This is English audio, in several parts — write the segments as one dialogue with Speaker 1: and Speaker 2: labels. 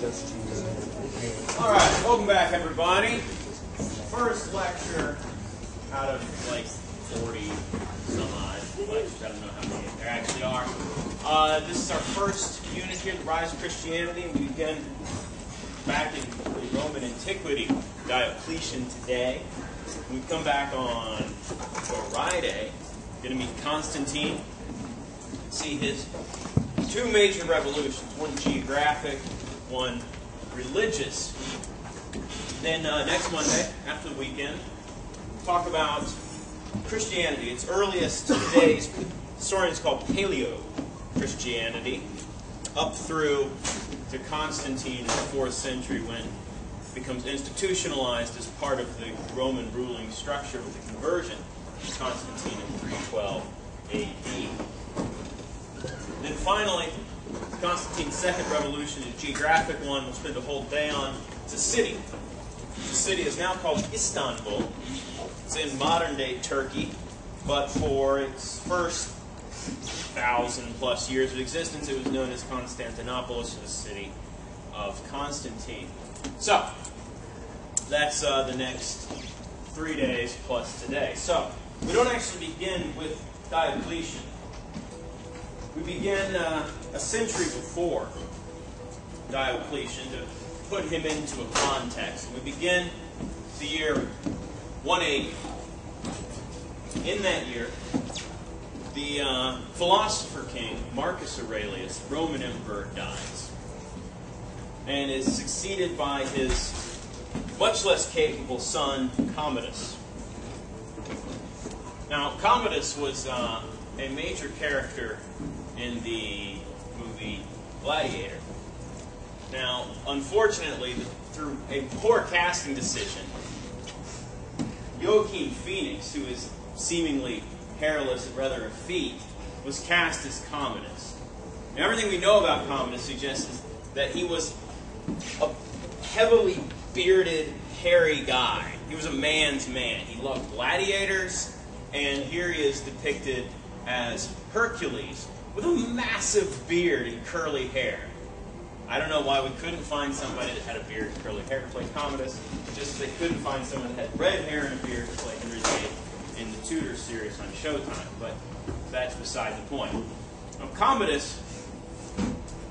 Speaker 1: Alright, welcome back everybody. First lecture out of like 40 some odd lectures. I don't know how many there actually are. This is our first unit here, the rise of Christianity. We begin back in the Roman antiquity, Diocletian today. We come back on Friday, going to meet Constantine, see his two major revolutions, one geographic, one religious. Then next Monday, after the weekend, we'll talk about Christianity. Its earliest days, historians call Paleo-Christianity, up through to Constantine in the 4th century, when it becomes institutionalized as part of the Roman ruling structure with the conversion of Constantine in 312 AD. Then finally, Constantine's second revolution, a geographic one, we'll spend a whole day on. It's a city. The city is now called Istanbul. It's in modern-day Turkey, but for its first 1,000+ years of existence, it was known as Constantinopolis, the city of Constantine. So, that's the next 3 days plus today. So, we don't actually begin with Diocletian. We begin a century before Diocletian to put him into a context. We begin the year 180. In that year, the philosopher king, Marcus Aurelius, Roman emperor, dies and is succeeded by his much less capable son, Commodus. Now, Commodus was a major character in the movie Gladiator. Now, unfortunately, through a poor casting decision, Joaquin Phoenix, who is seemingly hairless and rather effete, was cast as Commodus. Now, everything we know about Commodus suggests that he was a heavily bearded, hairy guy. He was a man's man. He loved gladiators, and here he is depicted as Hercules with a massive beard and curly hair. I don't know why we couldn't find somebody that had a beard and curly hair to play Commodus, just as they couldn't find someone that had red hair and a beard to play Henry VIII in the Tudor series on Showtime, but that's beside the point. Now, Commodus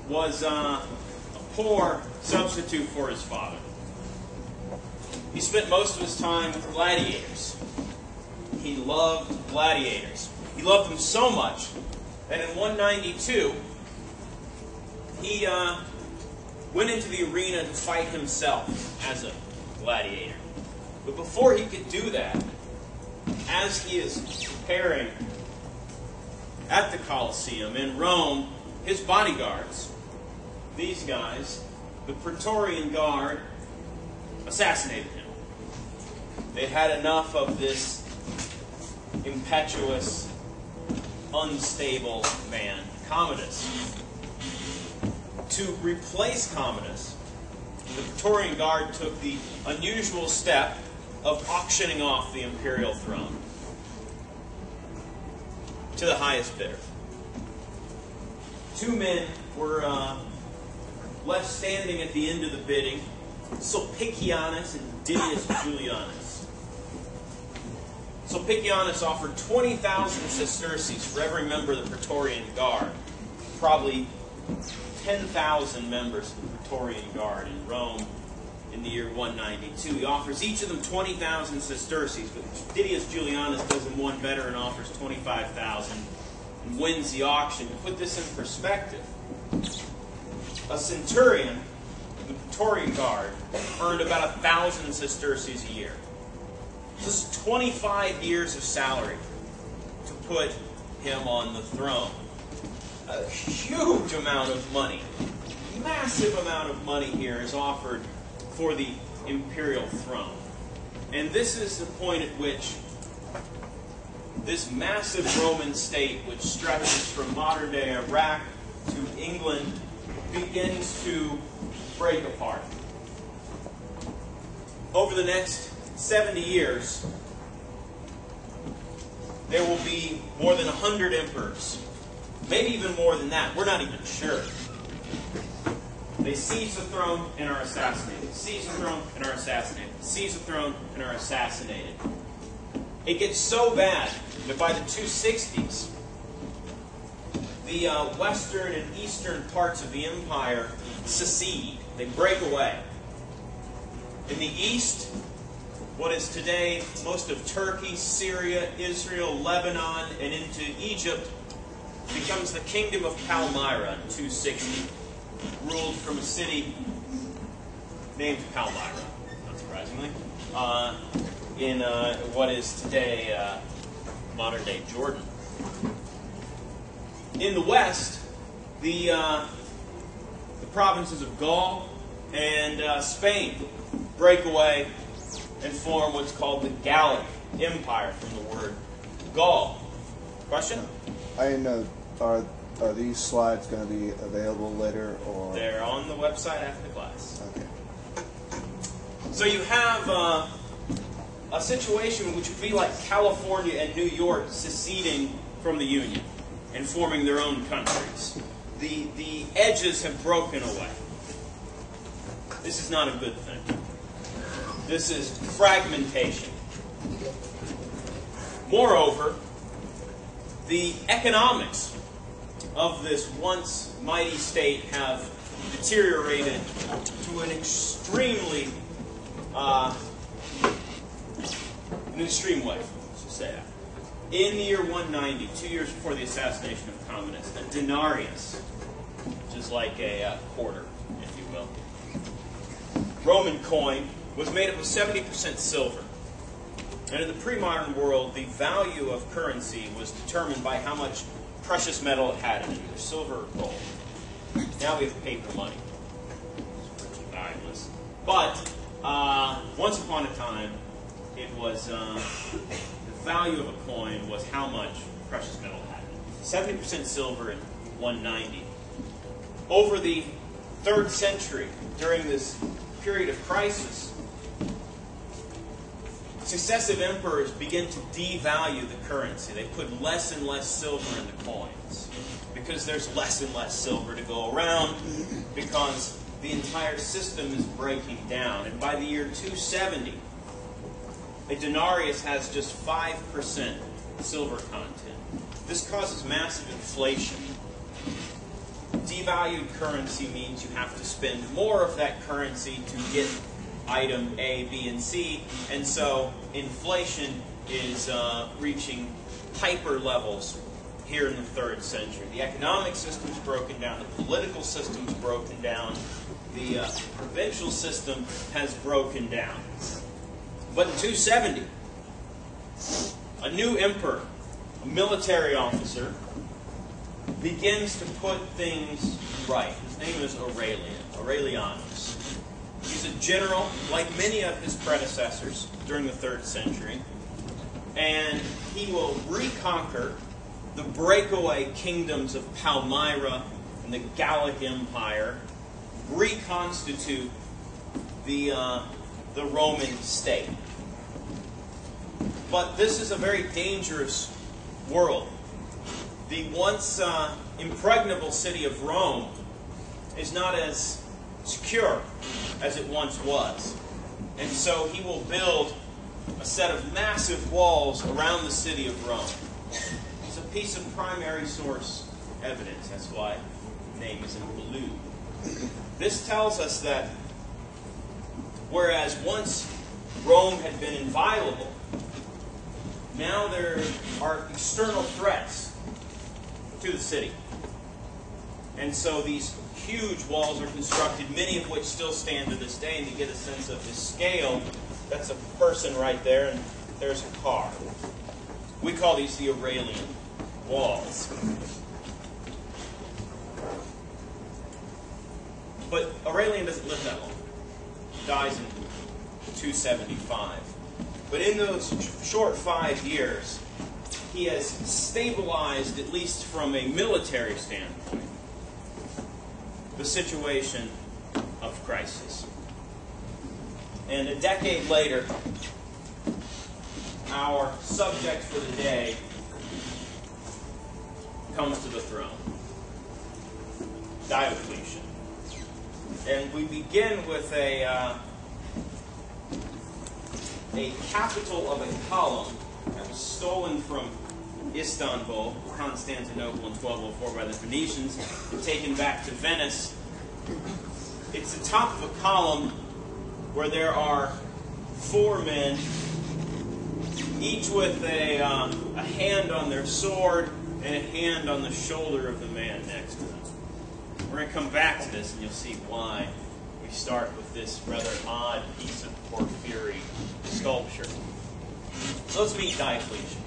Speaker 1: was a poor substitute for his father. He spent most of his time with gladiators. He loved gladiators. He loved them so much that in 192, he went into the arena to fight himself as a gladiator. But before he could do that, as he is preparing at the Colosseum in Rome, his bodyguards, these guys, the Praetorian Guard, assassinated him. They'd had enough of this impetuous, unstable man, Commodus. To replace Commodus, the Praetorian Guard took the unusual step of auctioning off the imperial throne to the highest bidder. Two men were left standing at the end of the bidding, Sulpicianus and Didius Julianus. Sulpicianus offered 20,000 sesterces for every member of the Praetorian Guard, probably 10,000 members of the Praetorian Guard in Rome in the year 192. He offers each of them 20,000 sesterces, but Didius Julianus does them one better and offers 25,000 and wins the auction. To put this in perspective, a centurion in the Praetorian Guard earned about 1,000 sesterces a year. This is 25 years of salary to put him on the throne. A huge amount of money, massive amount of money here is offered for the imperial throne. And this is the point at which this massive Roman state, which stretches from modern-day Iraq to England, begins to break apart. Over the next 70 years, there will be more than 100 emperors. Maybe even more than that. We're not even sure. They seize the throne and are assassinated. Seize the throne and are assassinated. Seize the throne and are assassinated. It gets so bad that by the 260s, the western and eastern parts of the empire secede. They break away. In the east, what is today most of Turkey, Syria, Israel, Lebanon, and into Egypt becomes the kingdom of Palmyra in 260, ruled from a city named Palmyra, not surprisingly, in what is today modern-day Jordan. In the west, the provinces of Gaul and Spain break away and form what's called the Gallic Empire, from the word Gaul. Question?
Speaker 2: I didn't know. Are these slides going to be available later, or
Speaker 1: they're on the website after the class?
Speaker 2: Okay.
Speaker 1: So you have a situation which would be like California and New York seceding from the Union and forming their own countries. The edges have broken away. This is not a good thing. This is fragmentation. Moreover, the economics of this once mighty state have deteriorated to an extreme way. Let's just say that. In the year 190, 2 years before the assassination of Commodus, a denarius, which is like a quarter, if you will, Roman coin, was made up of 70% silver. And in the pre-modern world, the value of currency was determined by how much precious metal it had in it, either silver or gold. Now we have paper money. It's virtually valueless. But once upon a time, it was the value of a coin was how much precious metal it had in it. 70% silver in 190. Over the 3rd century, during this period of crisis, successive emperors begin to devalue the currency. They put less and less silver in the coins because there's less and less silver to go around, because the entire system is breaking down. And by the year 270, a denarius has just 5% silver content. This causes massive inflation. Devalued currency means you have to spend more of that currency to get item A, B, and C, and so inflation is reaching hyper levels here in the 3rd century. The economic system's broken down, the political system's broken down, the provincial system has broken down. But in 270, a new emperor, a military officer, begins to put things right. His name is Aurelianus. He's a general, like many of his predecessors during the 3rd century, and he will reconquer the breakaway kingdoms of Palmyra and the Gallic Empire, reconstitute the Roman state. But this is a very dangerous world. The once impregnable city of Rome is not as secure as it once was. And so he will build a set of massive walls around the city of Rome. It's a piece of primary source evidence. That's why the name is in blue. This tells us that whereas once Rome had been inviolable, now there are external threats to the city. And so these huge walls are constructed, many of which still stand to this day, and to get a sense of the scale, that's a person right there, and there's a car. We call these the Aurelian walls. But Aurelian doesn't live that long. He dies in 275. But in those short 5 years, he has stabilized, at least from a military standpoint, the situation of crisis. And a decade later, our subject for the day comes to the throne. Diocletian. And we begin with a capital of a column that was stolen from Istanbul, Constantinople, in 1204 by the Venetians, and taken back to Venice. It's the top of a column where there are 4 men, each with a hand on their sword and a hand on the shoulder of the man next to them. We're going to come back to this, and you'll see why we start with this rather odd piece of porphyry sculpture. So let's meet Diocletian.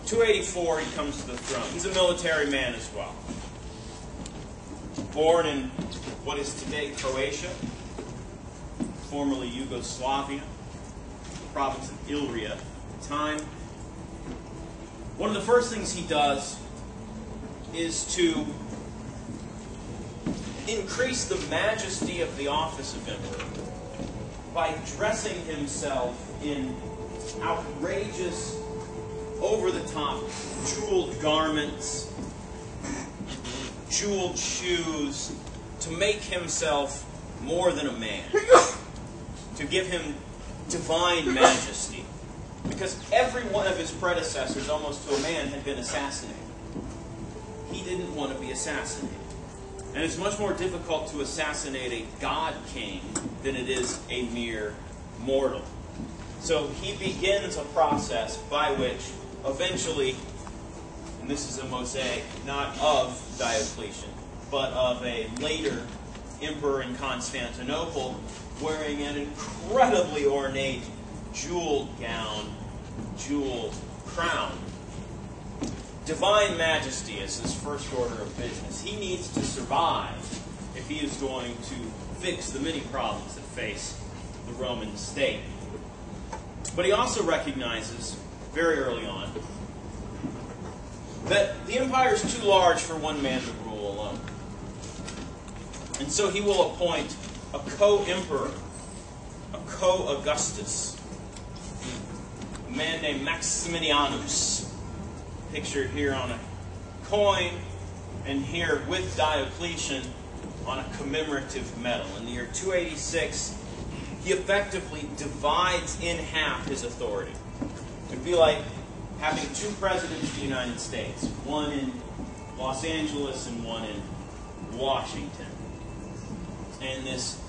Speaker 1: 284, he comes to the throne. He's a military man as well. Born in what is today Croatia, formerly Yugoslavia, province of Illyria at the time. One of the first things he does is to increase the majesty of the office of emperor by dressing himself in outrageous, over-the-top, jeweled garments, jeweled shoes, to make himself more than a man, to give him divine majesty. Because every one of his predecessors, almost to a man, had been assassinated. He didn't want to be assassinated. And it's much more difficult to assassinate a god king than it is a mere mortal. So he begins a process by which eventually, and this is a mosaic not of Diocletian, but of a later emperor in Constantinople, wearing an incredibly ornate jeweled gown, jeweled crown. Divine majesty is his first order of business. He needs to survive if he is going to fix the many problems that face the Roman state. But he also recognizes, very early on, that the empire is too large for one man to rule alone. And so he will appoint a co-emperor, a co-Augustus, a man named Maximianus, pictured here on a coin, and here with Diocletian on a commemorative medal. In the year 286, he effectively divides in half his authority. It would be like having 2 presidents of the United States, one in Los Angeles and one in Washington. And this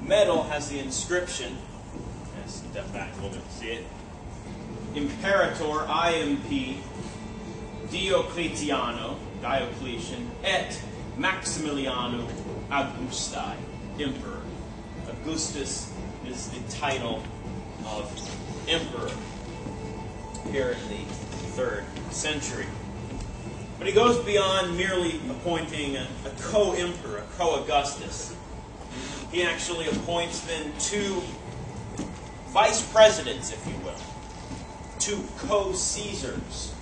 Speaker 1: medal has the inscription, let's step back a little bit to see it, Imperator IMP Diocletiano, Diocletian, et Maximiliano Augusti, Emperor. Augustus is the title of emperor here in the 3rd century. But he goes beyond merely appointing a co-emperor, a co-Augustus. He actually appoints then 2 vice presidents, if you will, 2 co-Caesars,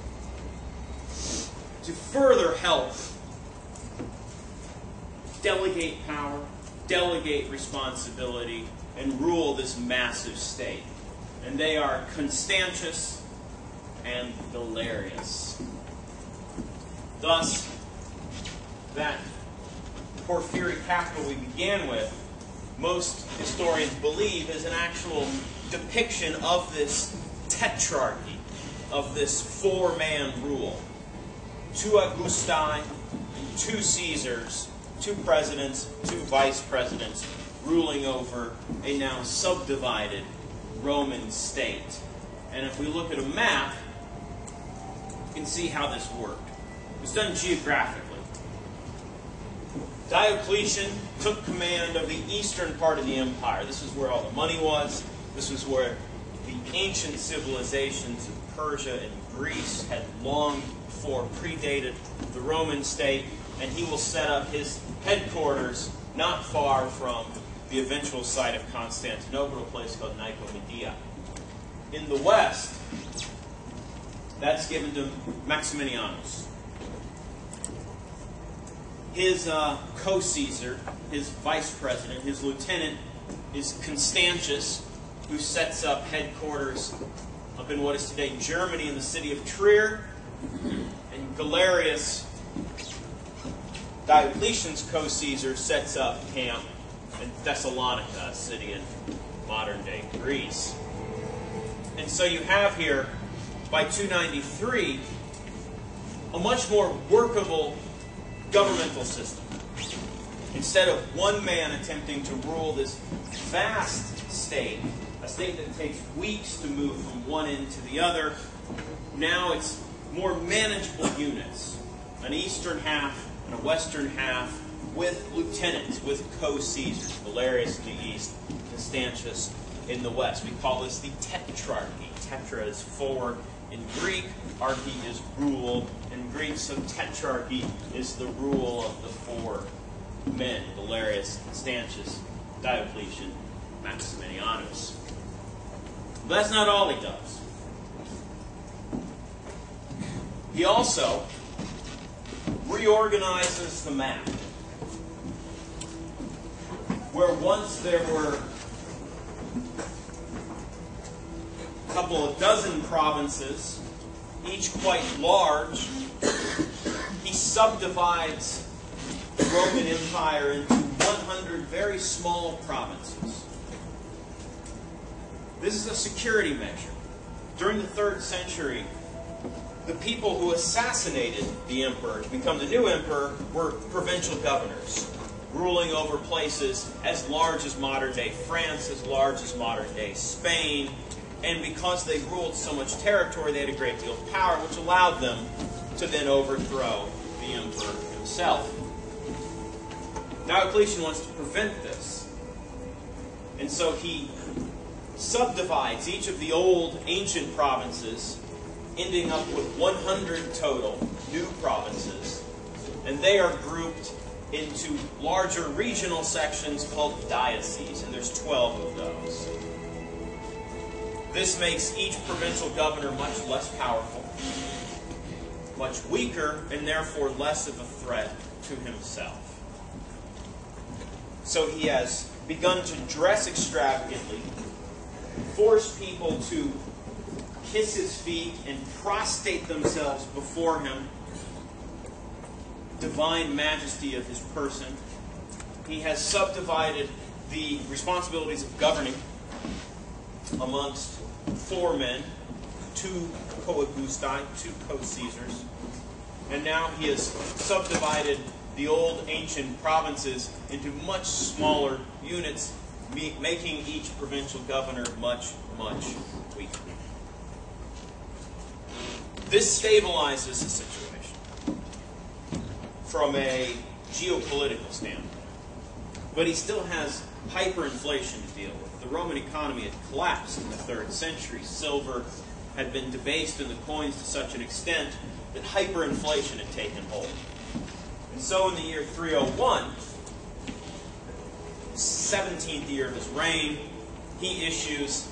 Speaker 1: to further help delegate power, delegate responsibility, and rule this massive state. And they are Constantius and Galerius. Thus, that porphyry capital we began with, most historians believe is an actual depiction of this tetrarchy, of this 4-man rule. 2 Augusti, 2 Caesars, 2 presidents, 2 vice presidents, ruling over a now subdivided Roman state. And if we look at a map, you can see how this worked. It was done geographically. Diocletian took command of the eastern part of the empire. This is where all the money was. This was where the ancient civilizations of Persia and Greece had long before predated the Roman state, and he will set up his headquarters not far from the eventual site of Constantinople, a place called Nicomedia. In the west, that's given to Maximianus. His co-Caesar, his vice president, his lieutenant is Constantius, who sets up headquarters up in what is today Germany in the city of Trier. And Galerius Diocletian's co-Caesar sets up camp in Thessalonica, a city in modern-day Greece. And so you have here, by 293, a much more workable governmental system. Instead of one man attempting to rule this vast state, a state that takes weeks to move from one end to the other, now it's more manageable units. An eastern half and a western half with lieutenants, with co-Caesars, Valerius in the east, Constantius in the west. We call this the tetrarchy. Tetra is 4 in Greek, archy is rule in Greek, so tetrarchy is the rule of the 4 men, Valerius, Constantius, Diocletian, Maximianus. But that's not all he does. He also reorganizes the map. Where once there were a couple of dozen provinces, each quite large, he subdivides the Roman Empire into 100 very small provinces. This is a security measure. During the 3rd century, the people who assassinated the emperor to become the new emperor were provincial governors, ruling over places as large as modern-day France, as large as modern-day Spain, and because they ruled so much territory, they had a great deal of power, which allowed them to then overthrow the emperor himself. Diocletian wants to prevent this, and so he subdivides each of the old ancient provinces, ending up with 100 total new provinces, and they are grouped into larger regional sections called dioceses, and there's 12 of those. This makes each provincial governor much less powerful, much weaker, and therefore less of a threat to himself. So he has begun to dress extravagantly, force people to kiss his feet and prostrate themselves before him, divine majesty of his person. He has subdivided the responsibilities of governing amongst 4 men, 2 co-Augusti, 2 co-Caesars, and now he has subdivided the old ancient provinces into much smaller units, making each provincial governor much, much weaker. This stabilizes the situation from a geopolitical standpoint. But he still has hyperinflation to deal with. The Roman economy had collapsed in the 3rd century. Silver had been debased in the coins to such an extent that hyperinflation had taken hold. And so in the year 301, 17th year of his reign, he issues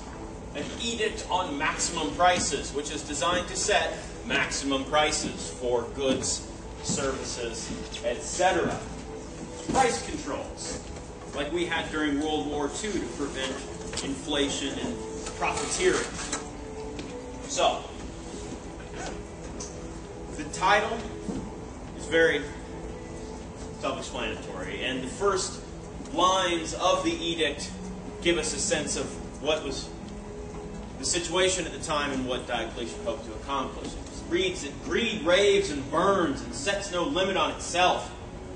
Speaker 1: an edict on maximum prices, which is designed to set maximum prices for goods, services, etc. Price controls, like we had during World War II to prevent inflation and profiteering. So, the title is very self-explanatory, and the first lines of the edict give us a sense of what was the situation at the time and what Diocletian hoped to accomplish. It reads that greed raves and burns and sets no limit on itself.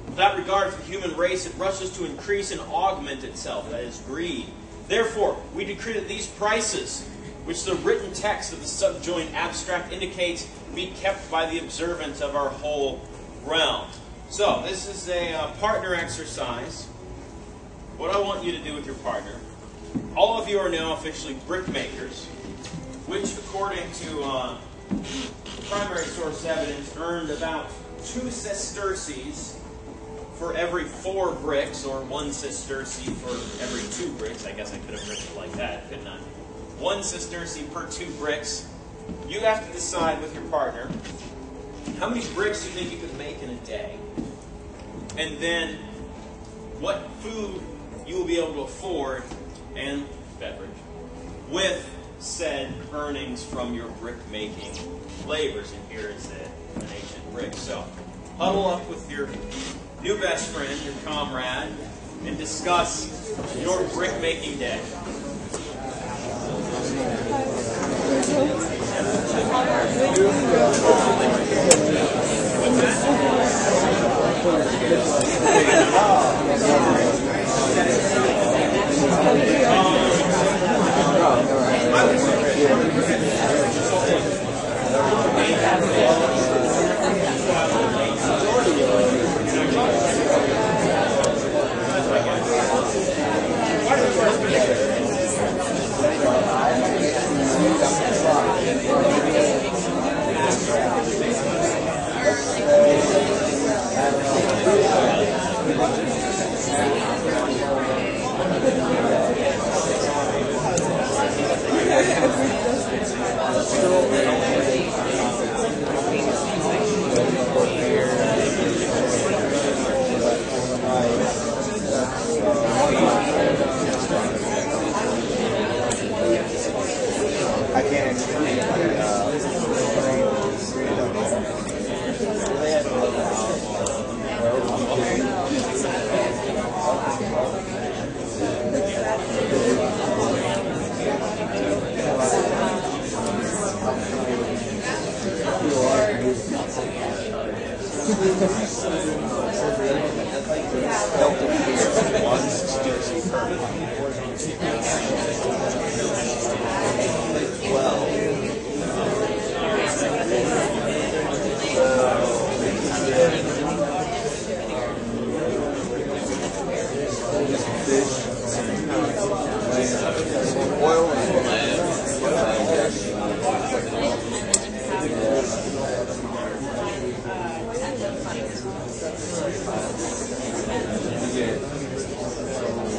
Speaker 1: Without regard for the human race, it rushes to increase and augment itself, that is, greed. Therefore, we decree that these prices, which the written text of the subjoined abstract indicates, be kept by the observance of our whole realm. So, this is a partner exercise. What I want you to do with your partner, all of you are now officially brickmakers, which, according to primary source evidence, earned about 2 sesterces for every 4 bricks, or 1 sesterce for every 2 bricks. I guess I could have written it like that, couldn't I? 1 sesterce per 2 bricks. You have to decide with your partner how many bricks you think you could make in a day, and then what food you will be able to afford and beverage with said earnings from your brick-making labors. And here is an ancient brick. So huddle up with your new best friend, your comrade, and discuss your brick-making day.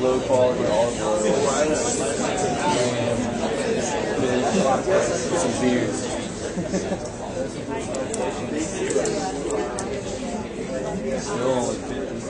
Speaker 2: Low quality olive oil, some beers. Still only 50.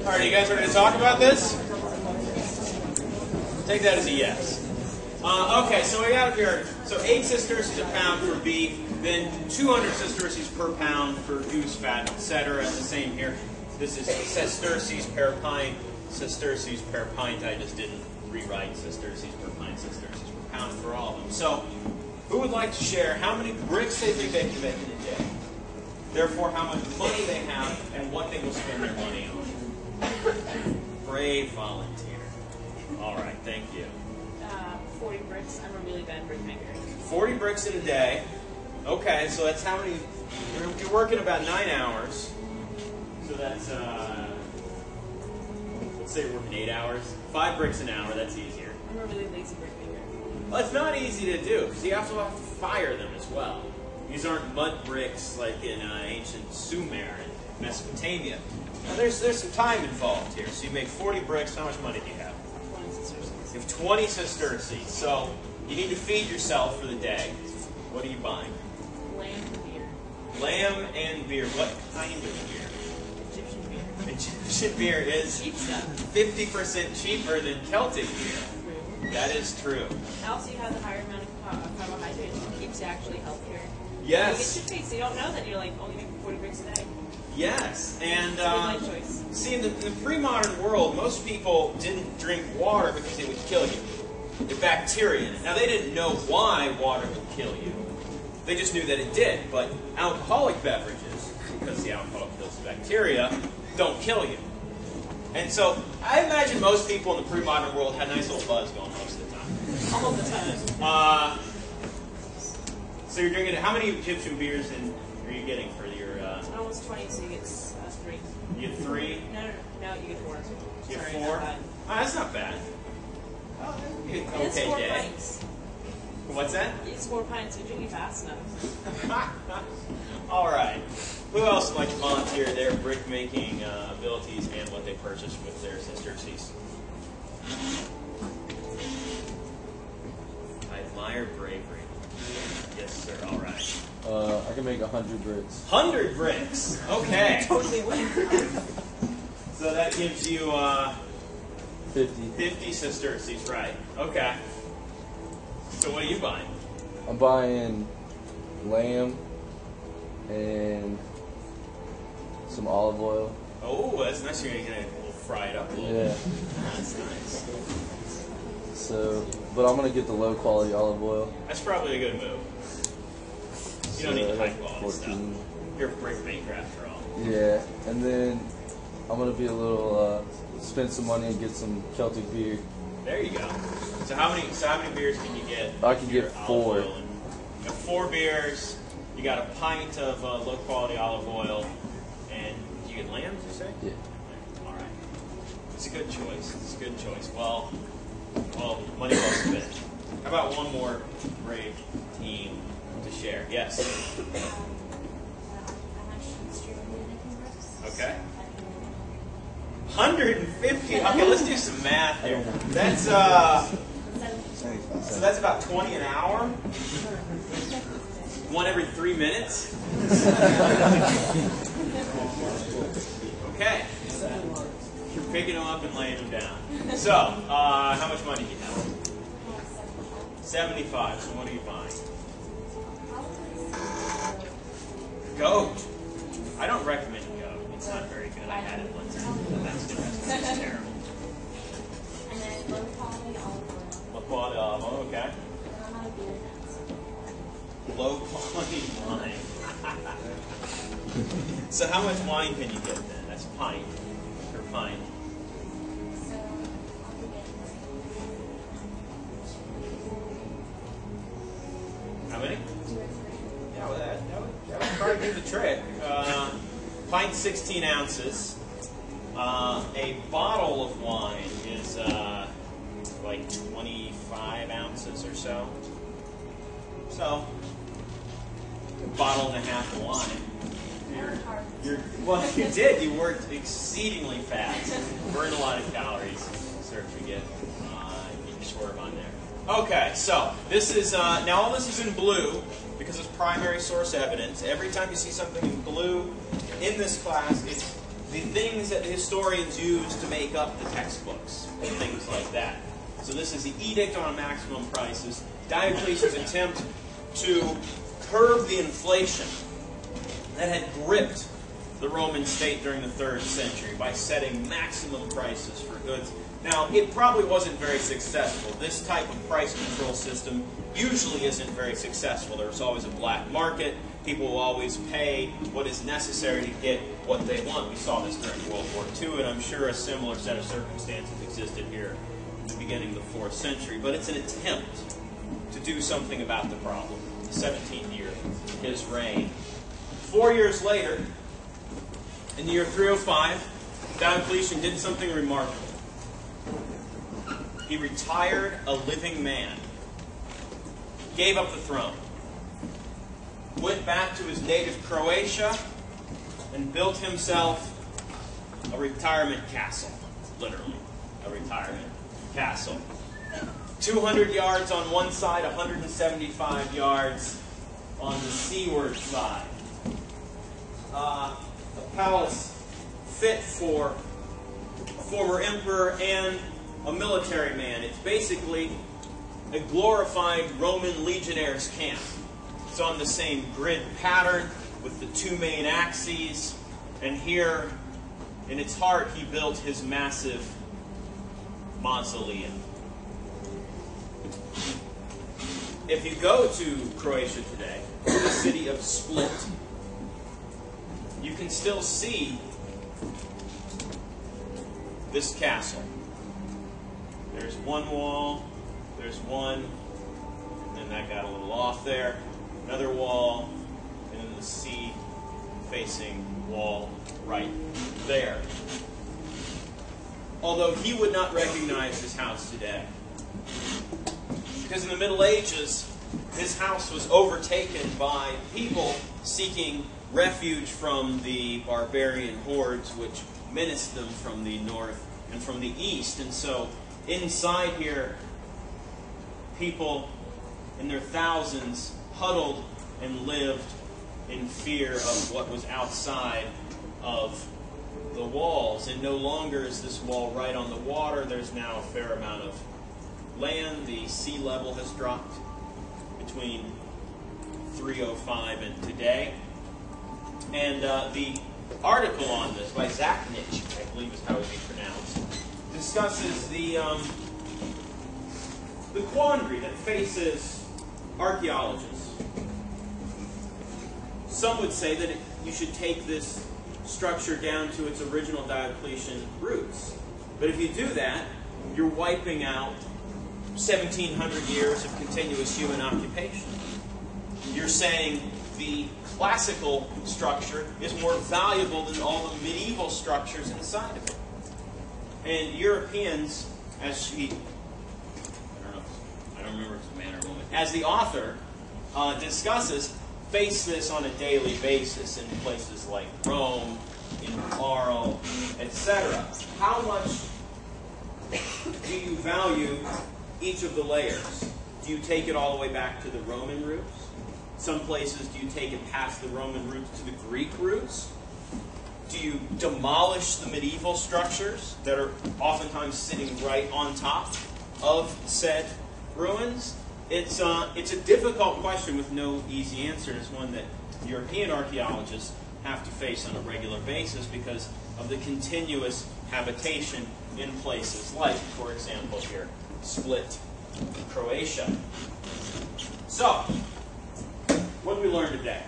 Speaker 1: Alright, you guys ready to talk about this? Take that as a yes. Okay, so we got here, so 8 sesterces a pound for beef, then 200 sesterces per pound for goose fat, etc. And the same here. This is sesterces per pint, sesterces per pint. I just didn't rewrite sesterces per pint, sesterces per pound for all of them. So, who would like to share how many bricks they think they can make in a day? Therefore, how much money they have and what they will spend their money on. Brave volunteer. All right, thank you.
Speaker 3: 40 bricks. I'm a really bad brick maker.
Speaker 1: 40 bricks in a day. Okay, so that's how many? You're working about 9 hours. So that's, let's say you're working 8 hours. 5 bricks an hour, that's easier.
Speaker 3: I'm a really lazy brick maker.
Speaker 1: Well, it's not easy to do, because you also have to fire them as well. These aren't mud bricks like in ancient Sumer and Mesopotamia. Now, there's some time involved here. So you make 40 bricks. How much money do you have?
Speaker 3: 20 sesterces.
Speaker 1: You have 20 sesterces. So you need to feed yourself for the day. What are you buying?
Speaker 3: Lamb and beer.
Speaker 1: Lamb and beer. What kind of beer?
Speaker 3: Egyptian beer.
Speaker 1: Egyptian beer is
Speaker 3: Cheap stuff.
Speaker 1: 50% cheaper than Celtic beer.
Speaker 3: True.
Speaker 1: That is true.
Speaker 3: Also, you have the higher amount of carbohydrates, which keeps you actually healthier.
Speaker 1: Yes.
Speaker 3: You get your taste, so you don't know that you're like only making 40 bricks a day.
Speaker 1: Yes. And
Speaker 3: It's a good life choice.
Speaker 1: see, in the pre-modern world, most people didn't drink water because it would kill you. The bacteria in it. Now, they didn't know why water would kill you. They just knew that it did. But alcoholic beverages, because the alcohol kills the bacteria, don't kill you. And so, I imagine most people in the pre-modern world had a nice little buzz going most of the time.
Speaker 3: All the time.
Speaker 1: So you're drinking, how many Egyptian beers are you getting for your,
Speaker 3: Almost 20, so you get 3.
Speaker 1: you get 3?
Speaker 3: No, you get 4.
Speaker 1: You get
Speaker 3: Sorry,
Speaker 1: 4?
Speaker 3: not bad.
Speaker 1: Oh, that's not bad. Oh, you get an
Speaker 3: It's
Speaker 1: okay
Speaker 3: 4
Speaker 1: day.
Speaker 3: pints.
Speaker 1: What's that?
Speaker 3: It's 4 pints, so you're drinking fast enough.
Speaker 1: All right. Who else would like to volunteer their brick-making abilities and what they purchased with their sesterces? I admire bravery. Yes, sir. All right.
Speaker 4: I can make 100 bricks.
Speaker 1: 100 bricks. Okay.
Speaker 3: Totally win.
Speaker 1: So that gives you
Speaker 4: 50.
Speaker 1: 50 sesterces, right? Okay. So what are you buying?
Speaker 4: I'm buying lamb and some olive oil.
Speaker 1: Oh, that's nice. You're gonna fry it up a little
Speaker 4: Yeah.
Speaker 1: bit. That's nice.
Speaker 4: So, but I'm gonna get the low quality olive oil.
Speaker 1: That's probably a good move. You don't need the high quality
Speaker 4: 14.
Speaker 1: stuff. You're a brick maker after all.
Speaker 4: Yeah, and then I'm gonna be a little spend some money and get some Celtic beer.
Speaker 1: There you go. So how many beers can you get?
Speaker 4: I can get
Speaker 1: Your olive
Speaker 4: 4.
Speaker 1: oil and- You got 4 beers. You got a pint of low quality olive oil, and you get lamb. Did you say?
Speaker 4: Yeah.
Speaker 1: All right. It's a good choice. It's a good choice. Well, money well spent. How about one more brave team to share? Yes. Okay. 150. Okay, let's do some math here. That's so that's about 20 an hour. 1 every 3 minutes. Okay. You're picking them up and laying them down. So, how much money do you have? 75. So what are you buying? Goat. I don't recommend goat. It's not very good. I had it one time. But that's interesting. It's terrible.
Speaker 3: And then low quality olive oil.
Speaker 1: Low quality olive oil, okay.
Speaker 3: And I'm not a beer nut.
Speaker 1: Low quality wine. So how much wine can you get then? That's a pint per pint.
Speaker 3: So I'll be getting
Speaker 1: How many?
Speaker 3: 2 or 3.
Speaker 1: Yeah, well, that would probably do the trick. Pint 16 ounces. A bottle of wine is like 25 ounces or so. So, a bottle and a half of wine. Well, you did. You worked exceedingly fast. Burned a lot of calories. Start to get your swerve on there. Okay, so this is now all this is in blue because it's primary source evidence. Every time you see something in blue in this class, it's the things that the historians use to make up the textbooks and things like that. So this is the edict on maximum prices. Diocletian's attempt to curb the inflation that had gripped the Roman state during the 3rd century by setting maximum prices for goods. Now, it probably wasn't very successful. This type of price control system usually isn't very successful. There's always a black market. People will always pay what is necessary to get what they want. We saw this during World War II, and I'm sure a similar set of circumstances existed here in the beginning of the 4th century. But it's an attempt to do something about the problem. The 17th year of his reign. 4 years later, in the year 305, Diocletian did something remarkable. He retired a living man, gave up the throne, went back to his native Croatia, and built himself a retirement castle, literally, a retirement castle. 200 yards on one side, 175 yards on the seaward side. A palace fit for a former emperor and a military man. It's basically a glorified Roman legionnaire's camp. It's on the same grid pattern with the 2 main axes, and here in its heart he built his massive mausoleum. If you go to Croatia today, to the city of Split, you can still see this castle. There's one wall, there's one, and then that got a little off there. Another wall, and then the sea-facing wall right there. Although he would not recognize his house today. Because in the Middle Ages, his house was overtaken by people seeking refuge from the barbarian hordes which menaced them from the north and from the east. And so inside here, people in their thousands huddled and lived in fear of what was outside of the walls. And no longer is this wall right on the water. There's now a fair amount of land. The sea level has dropped between 305 and today. And the article on this by Zachnich, I believe is how it would be pronounced, discusses the quandary that faces archaeologists. Some would say that you should take this structure down to its original Diocletian roots. But if you do that, you're wiping out 1,700 years of continuous human occupation. You're saying the classical structure is more valuable than all the medieval structures inside of it. And Europeans, as she, I don't remember if it's a man or a woman, as the author discusses, face this on a daily basis in places like Rome, in Arles, etc. How much do you value each of the layers? Do you take it all the way back to the Roman roots? Some places, do you take it past the Roman roots to the Greek roots? Do you demolish the medieval structures that are oftentimes sitting right on top of said ruins? It's a difficult question with no easy answer. It's one that European archaeologists have to face on a regular basis because of the continuous habitation in places like, for example, here, Split, Croatia. So, what did we learn today?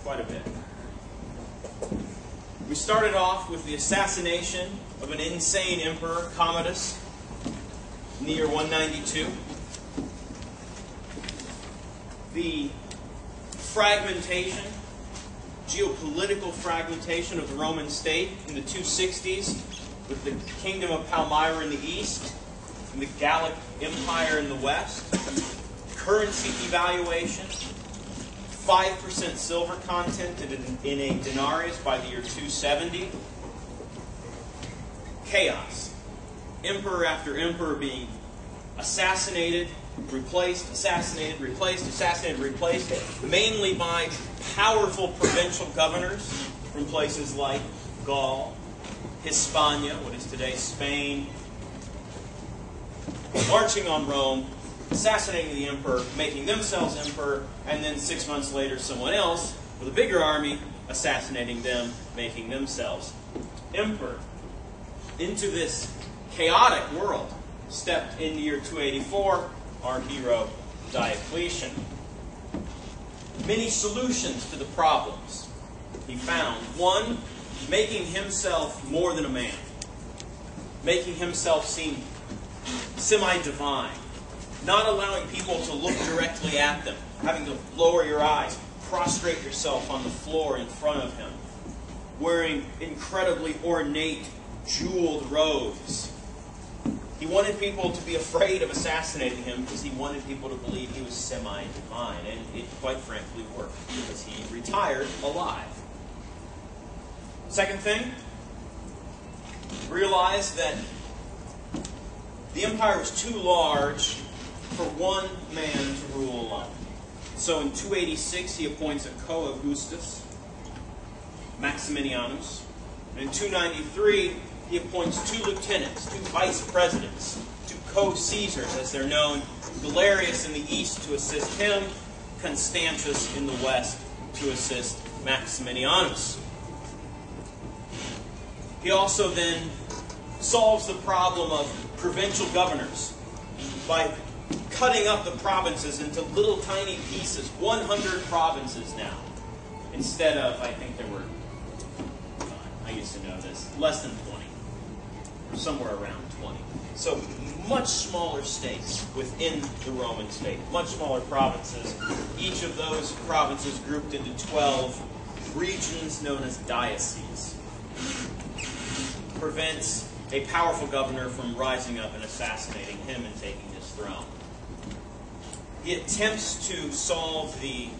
Speaker 1: Quite a bit. We started off with the assassination of an insane emperor, Commodus, in the year 192. The fragmentation, geopolitical fragmentation of the Roman state in the 260s with the kingdom of Palmyra in the east and the Gallic Empire in the west. Currency devaluation, 5% silver content in a denarius by the year 270. Chaos. Emperor after emperor being assassinated, replaced, assassinated, replaced, assassinated, replaced, mainly by powerful provincial governors from places like Gaul, Hispania, what is today Spain, marching on Rome, assassinating the emperor, making themselves emperor, and then 6 months later someone else with a bigger army assassinating them, making themselves emperor. Into this chaotic world stepped in the year 284 our hero Diocletian. Many solutions to the problems he found. One, making himself more than a man. Making himself seem semi-divine. Not allowing people to look directly at them. Having to lower your eyes. Prostrate yourself on the floor in front of him. Wearing incredibly ornate, jeweled robes. He wanted people to be afraid of assassinating him because he wanted people to believe he was semi-divine. And it quite frankly worked because he retired alive. Second thing, realized that the empire was too large for one man to rule alone. So in 286 he appoints a co-Augustus, Maximianus. And in 293 he appoints two lieutenants, two vice presidents, two co-Caesars as they're known, Galerius in the east to assist him, Constantius in the west to assist Maximianus. He also then solves the problem of provincial governors by cutting up the provinces into little tiny pieces, 100 provinces now, instead of, I think there were, I used to know this, less than 20, or somewhere around 20. So much smaller states within the Roman state, much smaller provinces, each of those provinces grouped into 12 regions known as dioceses. Prevents a powerful governor from rising up and assassinating him and taking his throne. He attempts to solve the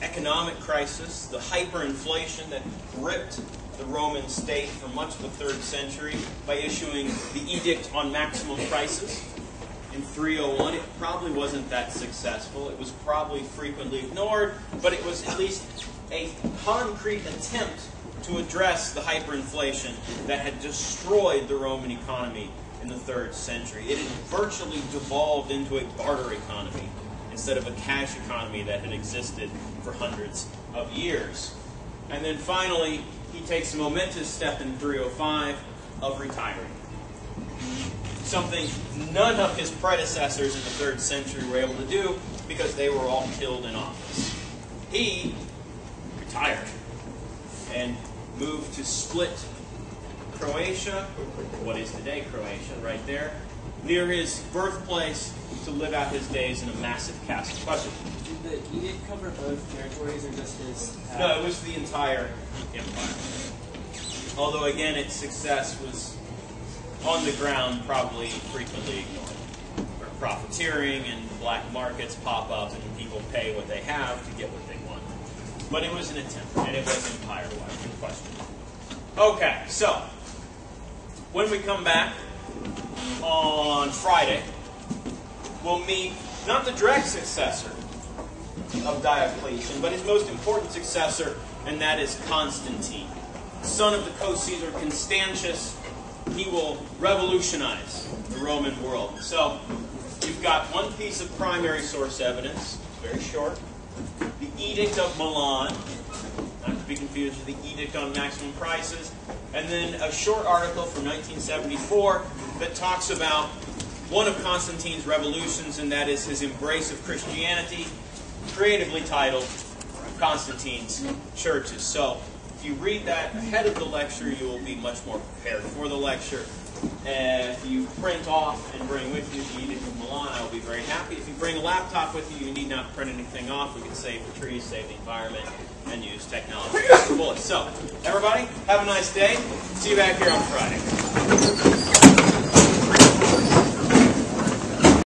Speaker 1: economic crisis, the hyperinflation that gripped the Roman state for much of the 3rd century by issuing the Edict on Maximum Prices in 301. It probably wasn't that successful. It was probably frequently ignored, but it was at least a concrete attempt to address the hyperinflation that had destroyed the Roman economy in the 3rd century. It had virtually devolved into a barter economy instead of a cash economy that had existed for hundreds of years. And then finally, he takes a momentous step in 305 of retiring. Something none of his predecessors in the 3rd century were able to do because they were all killed in office. He retired and moved to Split, Croatia, what is today Croatia, right there, near his birthplace, to live out his days in a massive castle. Question?
Speaker 5: Did the edict cover both territories or just his half?
Speaker 1: No, it was the entire empire. Although, again, its success was on the ground, probably frequently ignored. Where profiteering and black markets pop up and people pay what they have to get what they want. But it was an attempt, and it was empire-wide. Good question. Okay, so when we come back on Friday, we'll meet not the direct successor of Diocletian, but his most important successor, and that is Constantine. son of the co-Caesar Constantius, he will revolutionize the Roman world. So you've got one piece of primary source evidence, very short, the Edict of Milan, not to be confused with the Edict on Maximum Prices, and then a short article from 1974 that talks about one of Constantine's revolutions, and that is his embrace of Christianity, creatively titled Constantine's Churches. So if you read that ahead of the lecture, you will be much more prepared for the lecture. If you print off and bring with you the Edict of Milan, I will be very happy. If you bring a laptop with you, you need not print anything off. We can save the trees, save the environment, and use technology. Bullets. So, everybody, have a nice day. See you back here on Friday.